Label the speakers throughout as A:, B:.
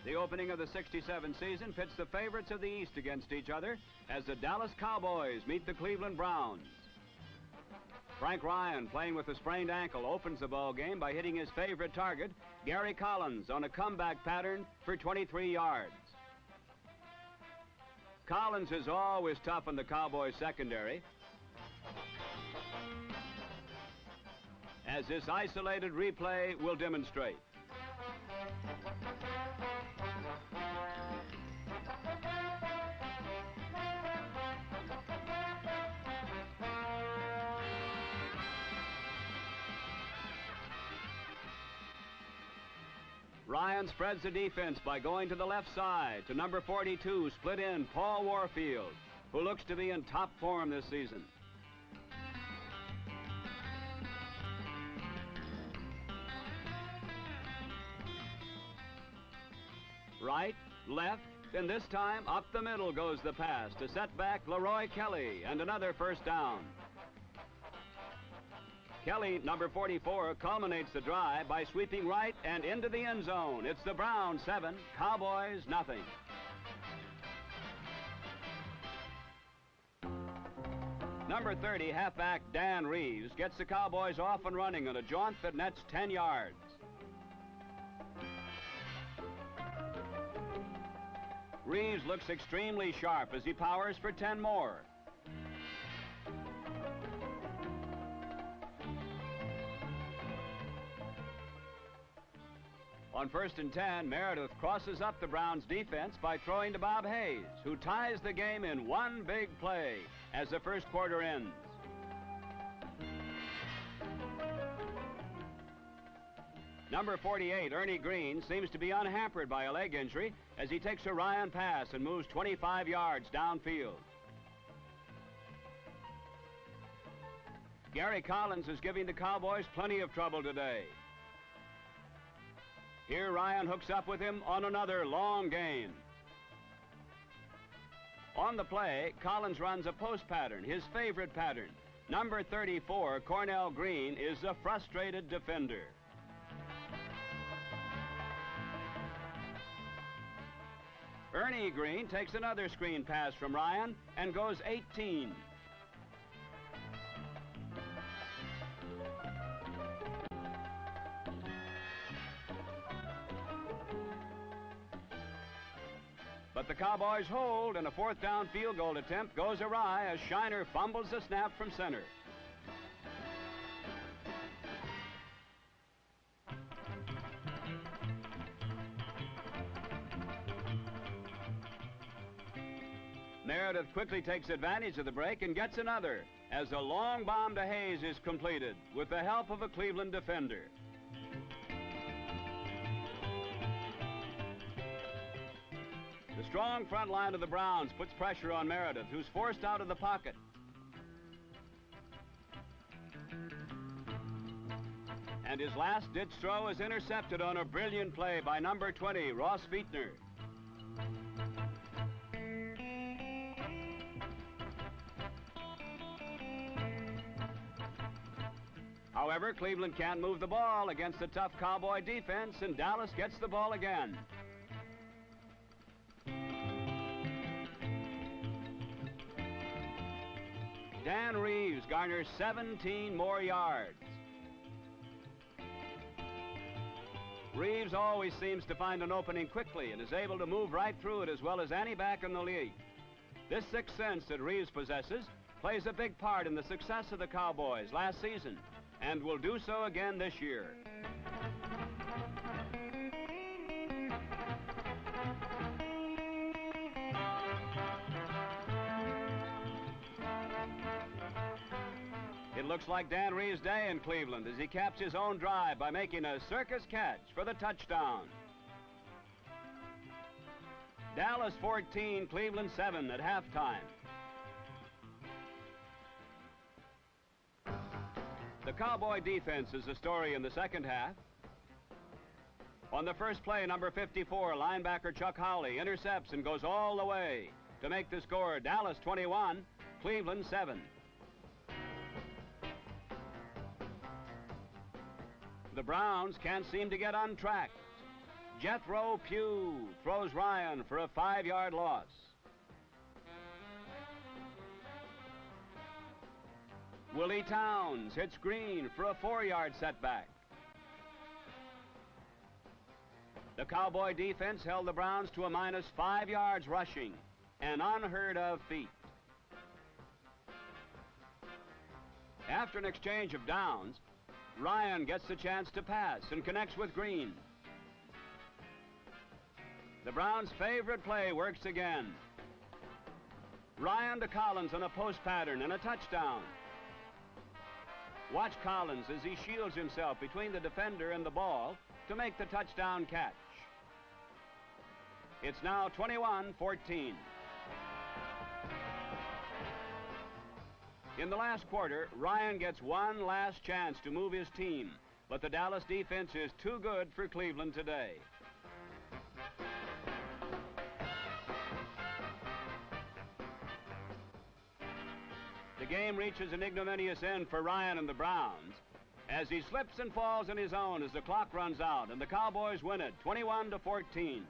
A: The opening of the '67 season pits the favorites of the East against each other as the Dallas Cowboys meet the Cleveland Browns. Frank Ryan, playing with a sprained ankle, opens the ball game by hitting his favorite target, Gary Collins, on a comeback pattern for 23 yards. Collins is always tough in the Cowboys secondary, as this isolated replay will demonstrate. Ryan spreads the defense by going to the left side to number 42, split end, Paul Warfield, who looks to be in top form this season. Right, left, and this time up the middle goes the pass to set back Leroy Kelly, and another first down. Kelly, number 44, culminates the drive by sweeping right and into the end zone. It's the Browns 7, Cowboys nothing. Number 30, halfback Dan Reeves, gets the Cowboys off and running on a jaunt that nets 10 yards. Reeves looks extremely sharp as he powers for 10 more. On 1st and 10, Meredith crosses up the Browns defense by throwing to Bob Hayes, who ties the game in one big play as the first quarter ends. Number 48, Ernie Green, seems to be unhampered by a leg injury as he takes a Ryan pass and moves 25 yards downfield. Gary Collins is giving the Cowboys plenty of trouble today. Here Ryan hooks up with him on another long gain. On the play, Collins runs a post pattern, his favorite pattern. Number 34, Cornell Green, is a frustrated defender. Ernie Green takes another screen pass from Ryan and goes 18. But the Cowboys hold, and a fourth down field goal attempt goes awry as Shiner fumbles the snap from center. Meredith quickly takes advantage of the break and gets another as a long bomb to Hayes is completed with the help of a Cleveland defender. The strong front line of the Browns puts pressure on Meredith, who's forced out of the pocket. And his last ditch throw is intercepted on a brilliant play by number 20, Ross Fietner. However, Cleveland can't move the ball against a tough Cowboy defense, and Dallas gets the ball again. Dan Reeves garners 17 more yards. Reeves always seems to find an opening quickly and is able to move right through it as well as any back in the league. This sixth sense that Reeves possesses plays a big part in the success of the Cowboys last season and will do so again this year. It looks like Dan Reeves' day in Cleveland as he caps his own drive by making a circus catch for the touchdown. Dallas 14, Cleveland 7 at halftime. The Cowboy defense is the story in the second half. On the first play, number 54, linebacker Chuck Howley intercepts and goes all the way to make the score Dallas 21, Cleveland 7. The Browns can't seem to get untracked. Jethro Pugh throws Ryan for a 5-yard loss. Willie Towns hits Green for a 4-yard setback. The Cowboy defense held the Browns to a minus 5 yards rushing, an unheard of feat. After an exchange of downs, Ryan gets the chance to pass and connects with Green. The Browns' favorite play works again. Ryan to Collins on a post pattern and a touchdown. Watch Collins as he shields himself between the defender and the ball to make the touchdown catch. It's now 21-14. In the last quarter, Ryan gets one last chance to move his team, but the Dallas defense is too good for Cleveland today. The game reaches an ignominious end for Ryan and the Browns as he slips and falls on his own as the clock runs out, and the Cowboys win it 21-14.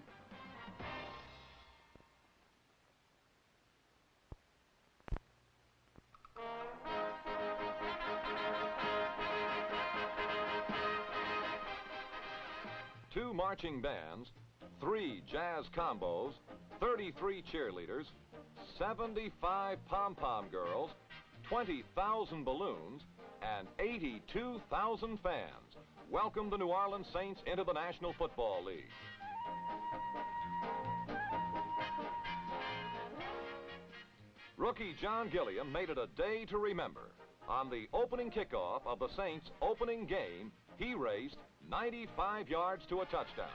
B: Two marching bands, 3 jazz combos, 33 cheerleaders, 75 pom-pom girls, 20,000 balloons, and 82,000 fans welcome the New Orleans Saints into the National Football League. Rookie John Gilliam made it a day to remember. On the opening kickoff of the Saints' opening game, he raced 95 yards to a touchdown.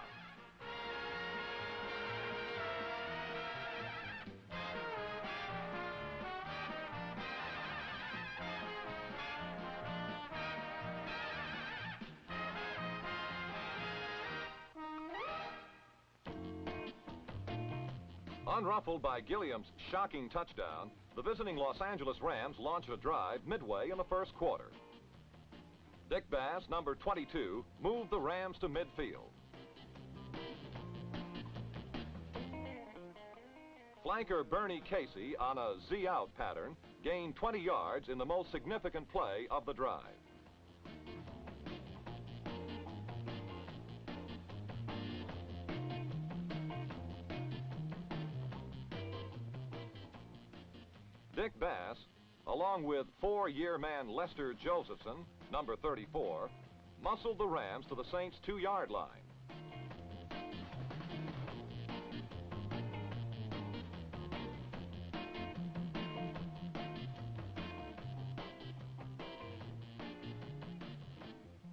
B: Unruffled by Gilliam's shocking touchdown, the visiting Los Angeles Rams launched a drive midway in the first quarter. Dick Bass, number 22, moved the Rams to midfield. Flanker Bernie Casey, on a Z-out pattern, gained 20 yards in the most significant play of the drive. Dick Bass, along with 4-year man Lester Josephson, number 34, muscled the Rams to the Saints' 2-yard line.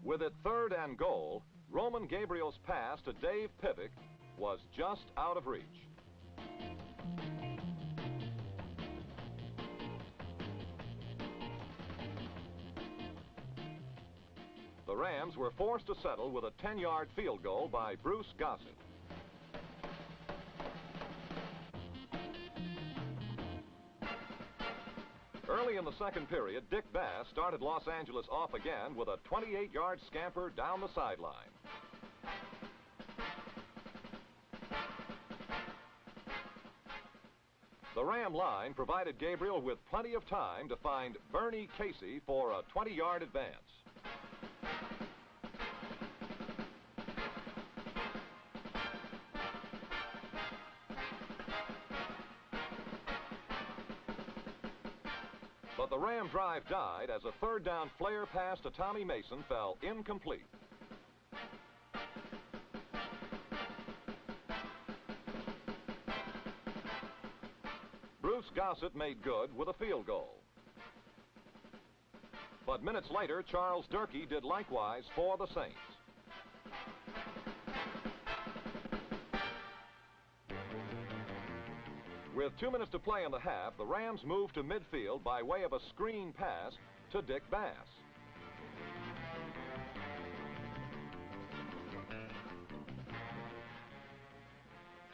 B: With it 3rd and goal, Roman Gabriel's pass to Dave Pivick was just out of reach. The Rams were forced to settle with a 10-yard field goal by Bruce Gossett. Early in the second period, Dick Bass started Los Angeles off again with a 28-yard scamper down the sideline. The Ram line provided Gabriel with plenty of time to find Bernie Casey for a 20-yard advance. But the Ram drive died as a 3rd down flare pass to Tommy Mason fell incomplete. Bruce Gossett made good with a field goal. But minutes later, Charles Durkee did likewise for the Saints. With 2 minutes to play in the half, the Rams moved to midfield by way of a screen pass to Dick Bass.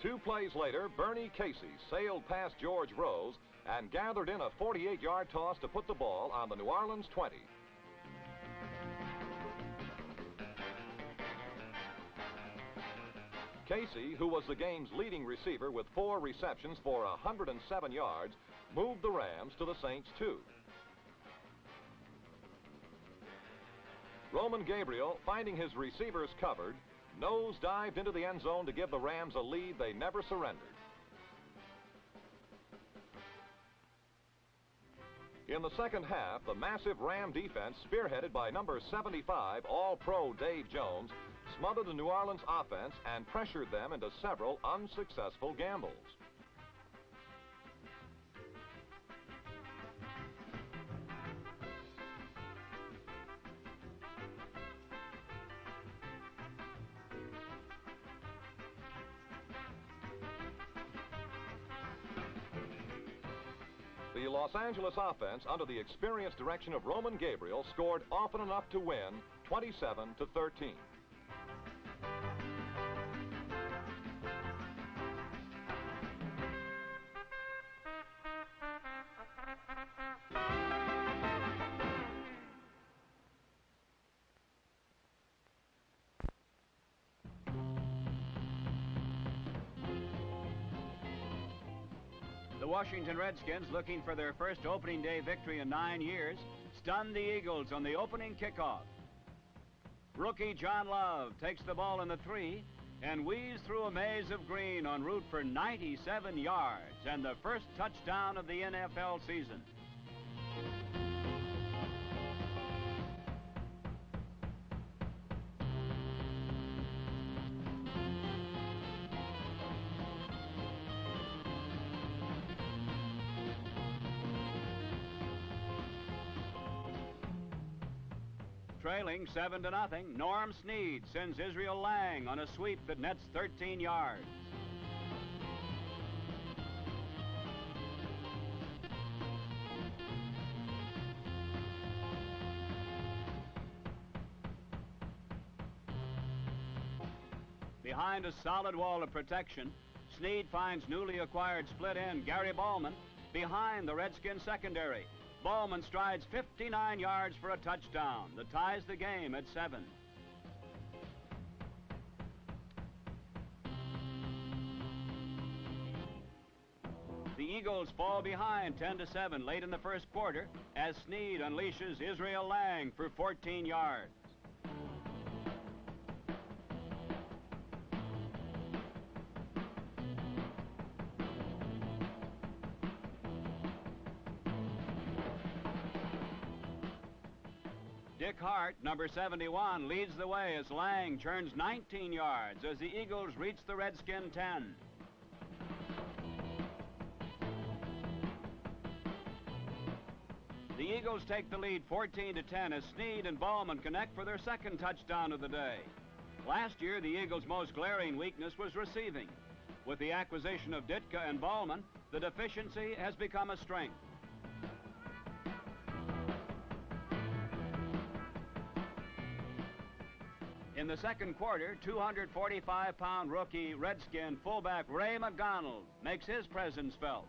B: Two plays later, Bernie Casey sailed past George Rose and gathered in a 48-yard toss to put the ball on the New Orleans 20. Casey, who was the game's leading receiver with 4 receptions for 107 yards, moved the Rams to the Saints' 2. Roman Gabriel, finding his receivers covered, nose-dived into the end zone to give the Rams a lead they never surrendered. In the second half, the massive Ram defense, spearheaded by number 75 All-Pro Dave Jones, smothered the New Orleans offense and pressured them into several unsuccessful gambles. The Los Angeles offense, under the experienced direction of Roman Gabriel, scored often enough to win 27-13.
A: The Washington Redskins, looking for their first opening day victory in 9 years, stunned the Eagles on the opening kickoff. Rookie John Love takes the ball in the 3 and weaves through a maze of green en route for 97 yards and the first touchdown of the NFL season. Trailing 7-0, Norm Snead sends Israel Lang on a sweep that nets 13 yards. Behind a solid wall of protection, Snead finds newly acquired split end Gary Ballman behind the Redskin secondary. Ballman strides 59 yards for a touchdown that ties the game at 7. The Eagles fall behind 10-7 late in the first quarter as Snead unleashes Israel Lang for 14 yards. Dick Hart, number 71, leads the way as Lang churns 19 yards as the Eagles reach the Redskin 10. The Eagles take the lead 14-10 as Snead and Ballman connect for their second touchdown of the day. Last year, the Eagles' most glaring weakness was receiving. With the acquisition of Ditka and Ballman, the deficiency has become a strength. In the second quarter, 245-pound rookie Redskin fullback Ray McDonald makes his presence felt.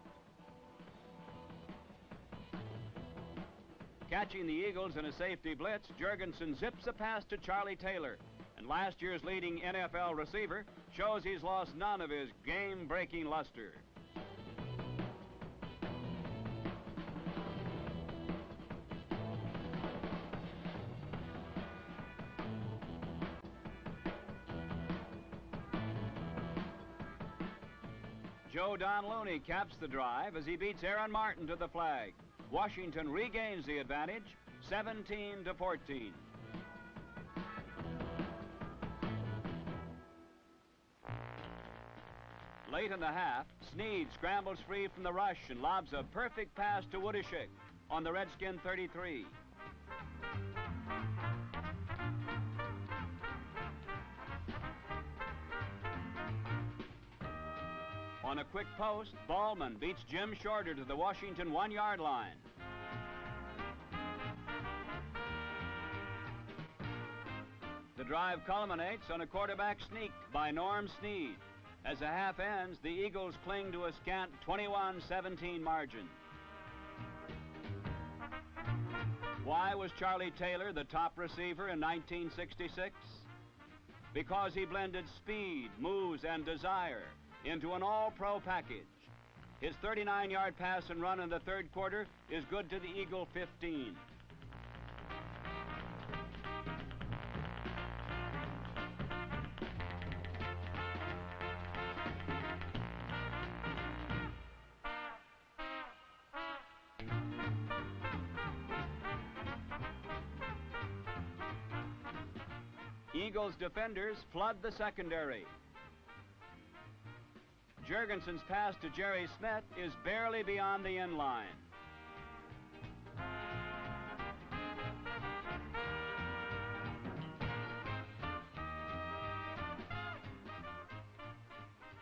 A: Catching the Eagles in a safety blitz, Jurgensen zips a pass to Charlie Taylor, and last year's leading NFL receiver shows he's lost none of his game-breaking luster. Joe Don Looney caps the drive as he beats Aaron Martin to the flag. Washington regains the advantage, 17-14. Late in the half, Snead scrambles free from the rush and lobs a perfect pass to Woodishik on the Redskin 33. On a quick post, Ballman beats Jim Shorter to the Washington 1-yard line. The drive culminates on a quarterback sneak by Norm Snead. As the half ends, the Eagles cling to a scant 21-17 margin. Why was Charlie Taylor the top receiver in 1966? because he blended speed, moves, and desire into an all-pro package. His 39-yard pass and run in the third quarter is good to the Eagle 15. Eagles defenders flood the secondary. Jurgensen's pass to Jerry Smith is barely beyond the end line.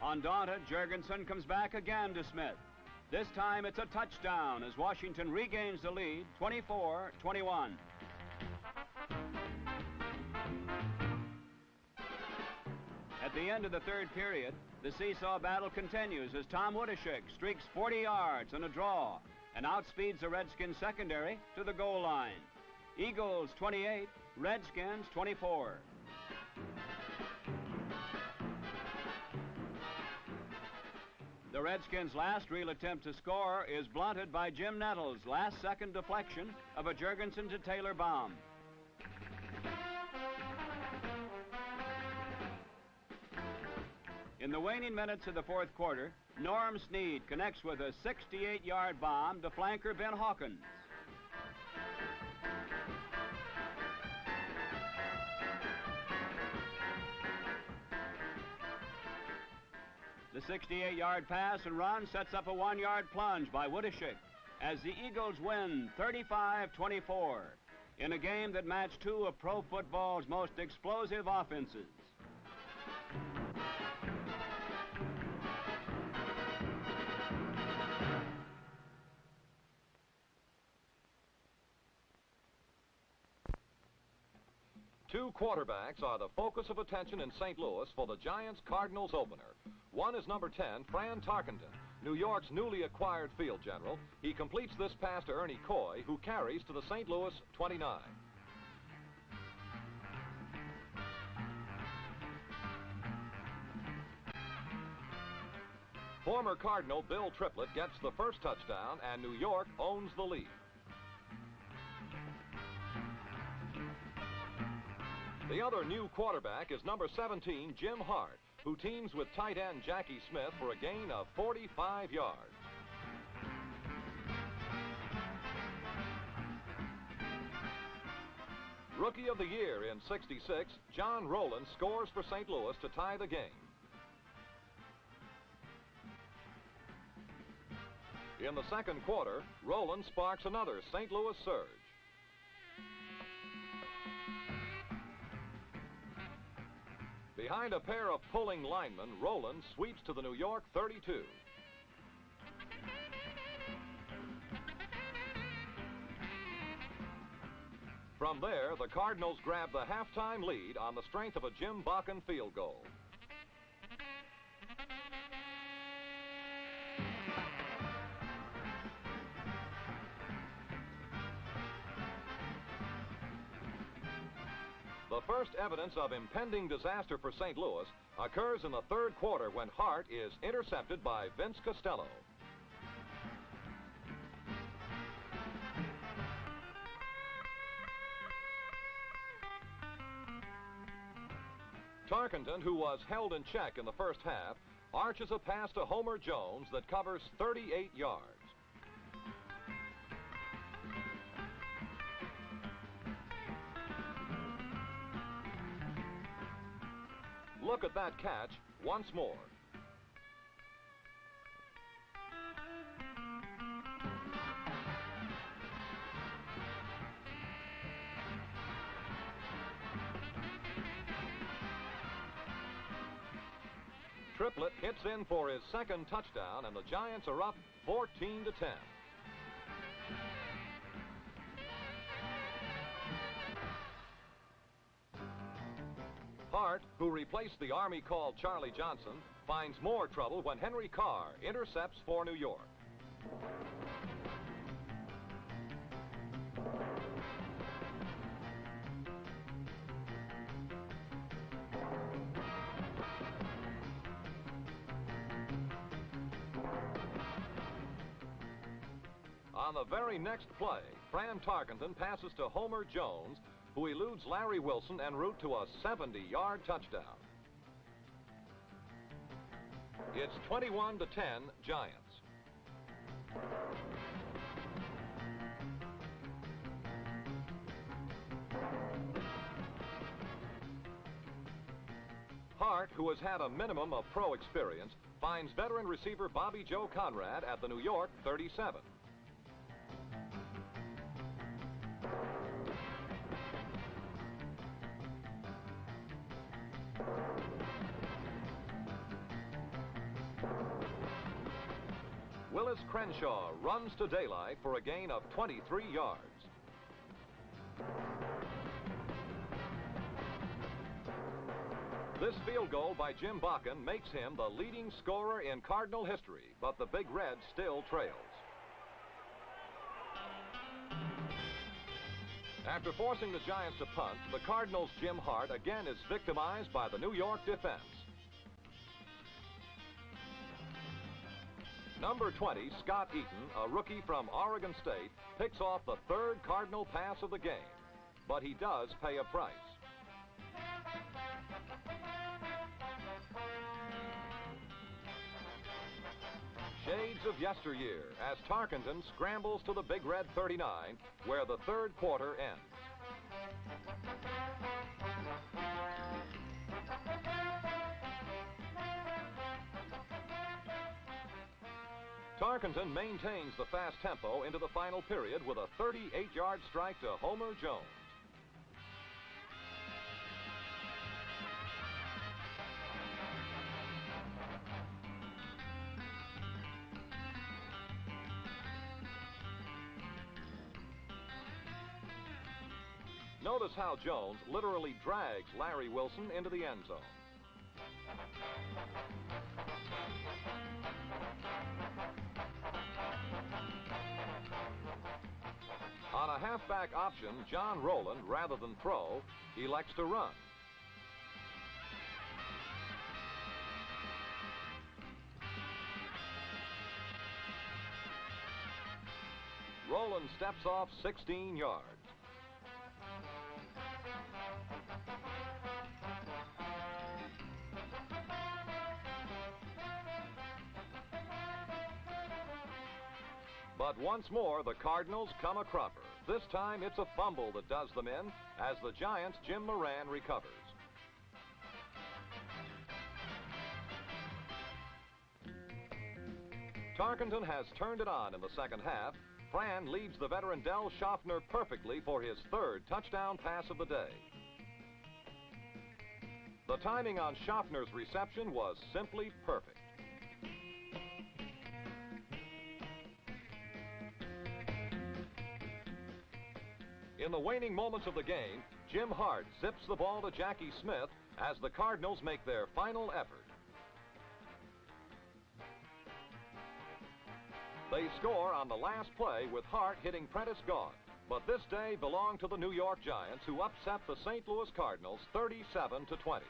A: Undaunted, Jurgensen comes back again to Smith. This time it's a touchdown as Washington regains the lead, 24-21. At the end of the third period, the seesaw battle continues as Tom Woodishik streaks 40 yards on a draw and outspeeds the Redskins secondary to the goal line. Eagles 28, Redskins 24. The Redskins' last real attempt to score is blunted by Jim Nettles' last-second deflection of a Jurgensen to Taylor bomb. In the waning minutes of the fourth quarter, Norm Snead connects with a 68-yard bomb to flanker Ben Hawkins. The 68-yard pass and run sets up a 1-yard plunge by Woodishik as the Eagles win 35-24 in a game that matched two of pro football's most explosive offenses.
B: Two quarterbacks are the focus of attention in St. Louis for the Giants-Cardinals opener. One is number 10, Fran Tarkenton, New York's newly acquired field general. He completes this pass to Ernie Coy, who carries to the St. Louis 29. Former Cardinal Bill Triplett gets the first touchdown, and New York owns the lead. The other new quarterback is number 17, Jim Hart, who teams with tight end Jackie Smith for a gain of 45 yards. Rookie of the Year in '66, John Rowland scores for St. Louis to tie the game. In the second quarter, Rowland sparks another St. Louis surge. Behind a pair of pulling linemen, Rowland sweeps to the New York 32. From there, the Cardinals grab the halftime lead on the strength of a Jim Bakken field goal. The first evidence of impending disaster for St. Louis occurs in the third quarter when Hart is intercepted by Vince Costello. Tarkenton, who was held in check in the first half, arches a pass to Homer Jones that covers 38 yards. Look at that catch once more. Triplett hits in for his second touchdown, and the Giants are up 14-10. Hart, who replaced the Army call Charlie Johnson, finds more trouble when Henry Carr intercepts for New York. On the very next play, Fran Tarkenton passes to Homer Jones, who eludes Larry Wilson en route to a 70-yard touchdown. It's 21-10 Giants. Hart, who has had a minimum of pro experience, finds veteran receiver Bobby Joe Conrad at the New York 37. Willis Crenshaw runs to daylight for a gain of 23 yards. This field goal by Jim Bakken makes him the leading scorer in Cardinal history, but the Big Red still trails. After forcing the Giants to punt, the Cardinals' Jim Hart again is victimized by the New York defense. Number 20, Scott Eaton, a rookie from Oregon State, picks off the third Cardinal pass of the game, but he does pay a price. Shades of yesteryear as Tarkenton scrambles to the Big Red 39, where the third quarter ends. Tarkenton maintains the fast tempo into the final period with a 38-yard strike to Homer Jones. Notice how Jones literally drags Larry Wilson into the end zone. On a halfback option, John Rowland, rather than throw, elects to run. Rowland steps off 16 yards. But once more, the Cardinals come a cropper. This time, it's a fumble that does them in as the Giants' Jim Moran recovers. Tarkenton has turned it on in the second half. Fran leads the veteran Del Schaffner perfectly for his third touchdown pass of the day. The timing on Schaffner's reception was simply perfect. In the waning moments of the game, Jim Hart zips the ball to Jackie Smith as the Cardinals make their final effort. They score on the last play with Hart hitting Prentice Gaunt, but this day belonged to the New York Giants, who upset the St. Louis Cardinals 37-20.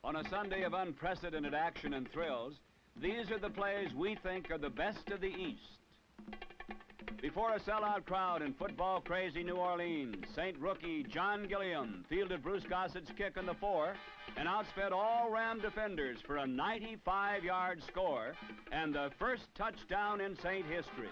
A: On a Sunday of unprecedented action and thrills, these are the plays we think are the best of the East. Before a sellout crowd in football-crazy New Orleans, Saint rookie John Gilliam fielded Bruce Gossett's kick in the 4 and outsped all Ram defenders for a 95-yard score and the first touchdown in Saint history.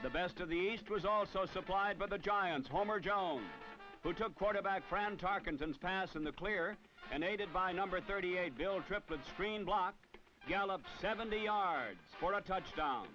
A: The best of the East was also supplied by the Giants' Homer Jones, who took quarterback Fran Tarkenton's pass in the clear and, aided by number 38 Bill Triplett's screen block, galloped 70 yards for a touchdown.